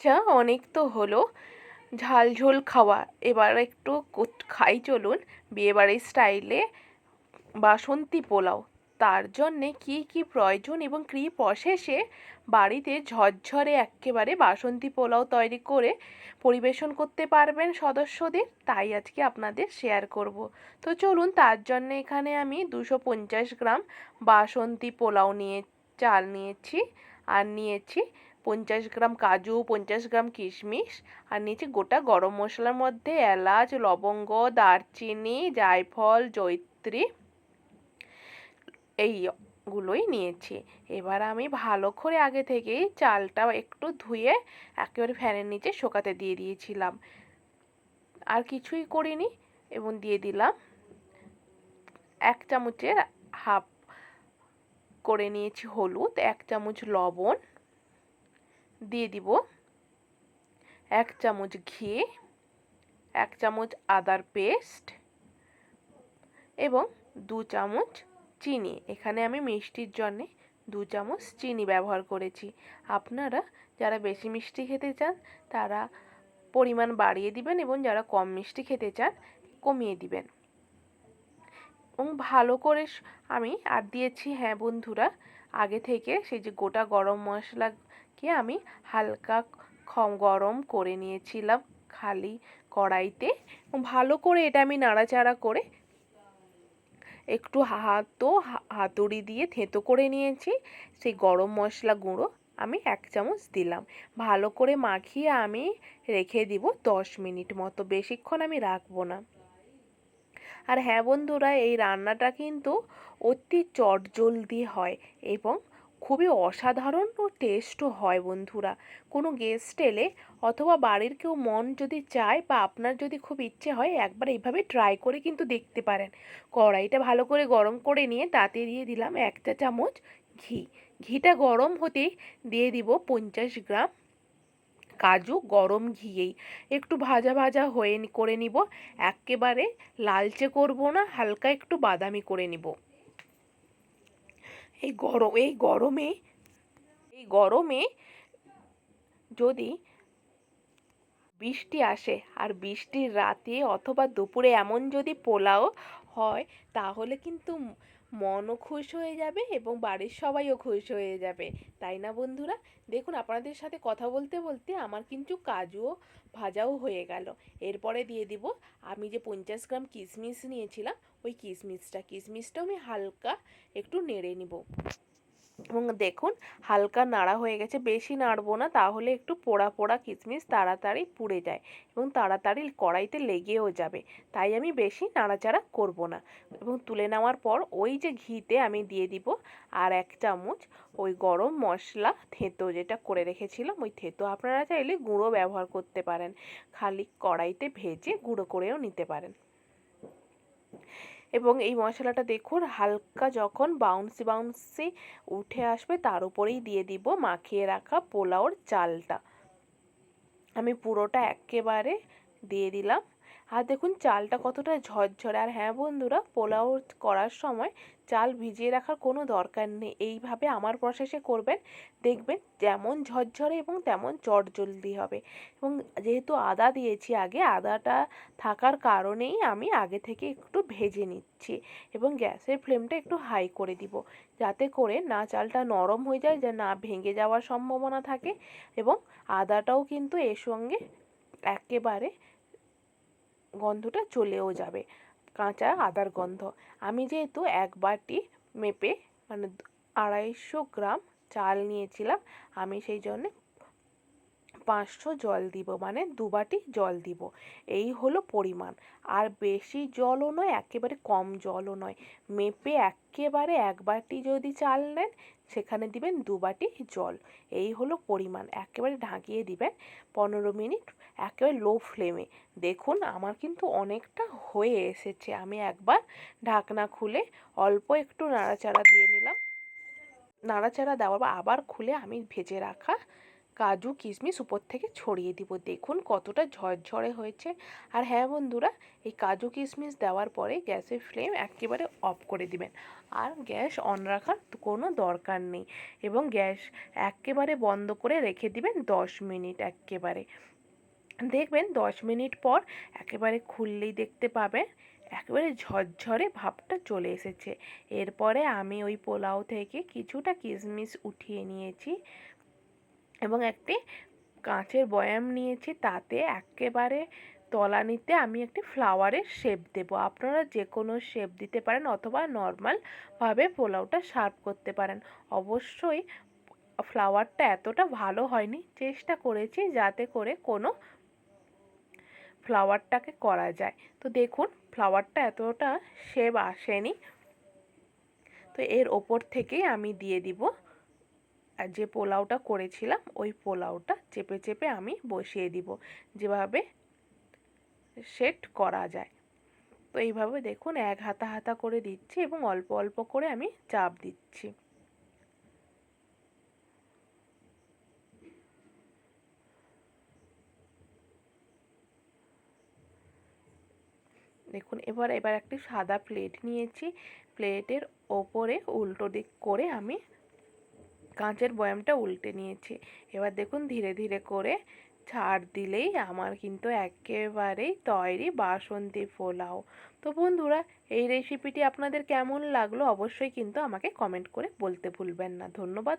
আচ্ছা, অনেক তো হলো ঝাল ঝোল খাওয়া। এবার একটু খাই চলুন বিয়েবাড়ির স্টাইলে বাসন্তী পোলাও। তার জন্যে কি কি প্রয়োজন এবং কী প্রসেসে বাড়িতে ঝরঝরে এক্কেবারে বাসন্তী পোলাও তৈরি করে পরিবেশন করতে পারবেন সদস্যদের, তাই আজকে আপনাদের শেয়ার করব। তো চলুন, তার জন্যে এখানে আমি 250 গ্রাম বাসন্তী পোলাও চাল নিয়েছি, আর নিয়েছি 50 গ্রাম কাজু, 50 গ্রাম কিশমিশ, আর নিয়েছি গোটা গরম মশলার মধ্যে এলাচ, লবঙ্গ, দারচিনি, জায়ফল, জয়িত্রী, এইগুলোই নিয়েছি। এবার আমি ভালো করে আগে থেকেই চালটা একটু ধুয়ে একেবারে ফ্যানের নিচে শুকাতে দিয়ে দিয়েছিলাম, আর কিছুই করিনি। এবং দিয়ে দিলাম 1 চামচের হাফ করে নিয়েছি হলুদ, 1 চামচ লবণ, দিয়ে দিব 1 চামচ ঘি, 1 চামচ আদার পেস্ট এবং 2 চামচ চিনি। এখানে আমি মিষ্টির জন্যে 2 চামচ চিনি ব্যবহার করেছি। আপনারা যারা বেশি মিষ্টি খেতে চান তারা পরিমাণ বাড়িয়ে দিবেন, এবং যারা কম মিষ্টি খেতে চান কমিয়ে দিবেন। এবং ভালো করে আমি আর দিয়েছি, হ্যাঁ বন্ধুরা, আগে থেকে সেই যে গোটা গরম মশলাকে আমি হালকা গরম করে নিয়েছিলাম খালি কড়াইতে। ভালো করে এটা আমি নাড়াচাড়া করে একটু হাতুড়ি দিয়ে থেঁতো করে নিয়েছি। সেই গরম মশলা গুঁড়ো আমি 1 চামচ দিলাম। ভালো করে মাখিয়ে আমি রেখে দিব 10 মিনিট মতো, বেশিক্ষণ আমি রাখবো না। আর হ্যাঁ বন্ধুরা, এই রান্নাটা কিন্তু অতি চটজলদি হয় এবং খুবই অসাধারণ ও টেস্টও হয় বন্ধুরা। কোনো গেস্ট এলে অথবা বাড়ির কেউ মন যদি চায় বা আপনার যদি খুব ইচ্ছে হয়, একবার এইভাবে ট্রাই করে কিন্তু দেখতে পারেন। কড়াইটা ভালো করে গরম করে নিয়ে তাতে দিয়ে দিলাম 1 চা চামচ ঘি। ঘিটা গরম হতেই দিয়ে দিব 50 গ্রাম কাজু, গরম ঘিয়েই একটু ভাজা ভাজা করে নিব। একেবারে লালচে করব না, হালকা একটু বাদামি করে নিব। এই গরমে যদি বৃষ্টি আসে আর বৃষ্টির রাতে অথবা দুপুরে এমন যদি পোলাও হয়, তাহলে কিন্তু মনও খুশ হয়ে যাবে এবং বাড়ির সবাইও খুশ হয়ে যাবে, তাই না বন্ধুরা? দেখুন, আপনাদের সাথে কথা বলতে বলতে আমার কিন্তু কাজুও ভাজাও হয়ে গেল। এরপরে দিয়ে দিব আমি যে 50 গ্রাম কিশমিশ নিয়েছিলাম, ওই কিশমিশটাও আমি হালকা একটু নেড়ে নিব। এবং দেখুন, হালকা নাড়া হয়ে গেছে, বেশি নাড়বো না, তাহলে একটু পোড়া পোড়া কিশমিশ তাড়াতাড়ি পুড়ে যায় এবং তাড়াতাড়ি কড়াইতে লেগেও যাবে। তাই আমি বেশি নাড়াচাড়া করব না। এবং তুলে নেওয়ার পর ওই যে ঘিতে আমি দিয়ে দিব আর 1 চামচ ওই গরম মশলা থেঁতো যেটা করে রেখেছিলাম, ওই থেঁতো আপনারা চাইলে গুঁড়ো ব্যবহার করতে পারেন, খালি কড়াইতে ভেজে গুঁড়ো করেও নিতে পারেন। এবং এই মশলাটা দেখুন হালকা যখন বাউন্সি বাউন্সি উঠে আসবে, তার উপরেই দিয়ে দিব মাখিয়ে রাখা পোলাওর চালটা। আমি পুরোটা একেবারে দিয়ে দিলাম। আর দেখুন চালটা কতটা ঝরঝরে। আর হ্যাঁ বন্ধুরা, পোলাও করার সময় চাল ভিজিয়ে রাখার কোনো দরকার নেই, এইভাবে আমার প্রসেসে করবেন, দেখবেন যেমন ঝরঝরে এবং তেমন চটজলদি হবে। এবং যেহেতু আদা দিয়েছি আগে, আদাটা থাকার কারণেই আমি আগে থেকে একটু ভেজে নিচ্ছি। এবং গ্যাসের ফ্লেমটা একটু হাই করে দিব, যাতে করে না চালটা নরম হয়ে যায়, যা না ভেঙে যাওয়ার সম্ভাবনা থাকে। এবং আদাটাও কিন্তু এর সঙ্গে একেবারে গন্ধটা চলেও যাবে, কাঁচা আদার গন্ধ। আমি যেহেতু 1 বাটি মেপে মানে 250 গ্রাম চাল নিয়েছিলাম, আমি সেই জন্যে 500 জল দিব, মানে 2 বাটি জল দিব। এই হলো পরিমাণ। আর বেশি জলও নয়, একেবারে কম জলও নয়, মেপে একেবারে 1 বাটি যদি চাল নেন সেখানে দিবেন 2 বাটি জল। এই হলো পরিমাণ। একেবারে ঢাকিয়ে দিবেন 15 মিনিট একেবারে লো ফ্লেমে। দেখুন আমার কিন্তু অনেকটা হয়ে এসেছে। আমি একবার ঢাকনা খুলে অল্প একটু নাড়াচাড়া দিয়ে নিলাম। নাড়াচাড়া দেওয়ার পর আবার খুলে আমি ভেজে রাখা কাজু কিশমিশ উপর থেকে ছড়িয়ে দিব। দেখুন কতটা ঝরঝরে হয়েছে। আর হ্যাঁ বন্ধুরা, এই কাজু কিশমিশ দেওয়ার পরে গ্যাসের ফ্লেম একেবারে অফ করে দিবেন, আর গ্যাস অন রাখার কোনো দরকার নেই, এবং গ্যাস একেবারে বন্ধ করে রেখে দিবেন 10 মিনিট। একেবারে দেখবেন 10 মিনিট পর একেবারে খুললেই দেখতে পাবেন একেবারে ঝরঝরে ভাবটা চলে এসেছে। এরপরে আমি ওই পোলাও থেকে কিছুটা কিশমিশ উঠিয়ে নিয়েছি এবং একটি কাঁচের বয়াম নিয়েছি, তাতে একেবারে তলানিতে আমি একটি ফ্লাওয়ারের শেপ দেব। আপনারা যে কোনো শেপ দিতে পারেন অথবা নর্মালভাবে পোলাওটা সার্ভ করতে পারেন। অবশ্যই ফ্লাওয়ারটা এতটা ভালো হয়নি, চেষ্টা করেছি যাতে করে কোনো ফ্লাওয়ারটাকে করা যায়। তো দেখুন ফ্লাওয়ারটা এতটা শেপ আসেনি। তো এর ওপর থেকেই আমি দিয়ে দিব যে পোলাওটা করেছিলাম, ওই পোলাওটা চেপে চেপে আমি বসিয়ে দিব, যেভাবে সেট করা যায়। তো এইভাবে দেখুন এক হাতা হাতা করে দিচ্ছি এবং অল্প অল্প করে আমি চাপ দিচ্ছি। দেখুন এবার একটি সাদা প্লেট নিয়েছি, প্লেটের ওপরে উল্টো দিক করে আমি কাঁচের বয়ামটা উল্টে নিয়েছি। এবার দেখুন ধীরে ধীরে করে ছাড় দিলেই আমার কিন্তু একেবারেই তৈরি বাসন্তী পোলাও। তো বন্ধুরা, এই রেসিপিটি আপনাদের কেমন লাগলো অবশ্যই কিন্তু আমাকে কমেন্ট করে বলতে ভুলবেন না। ধন্যবাদ।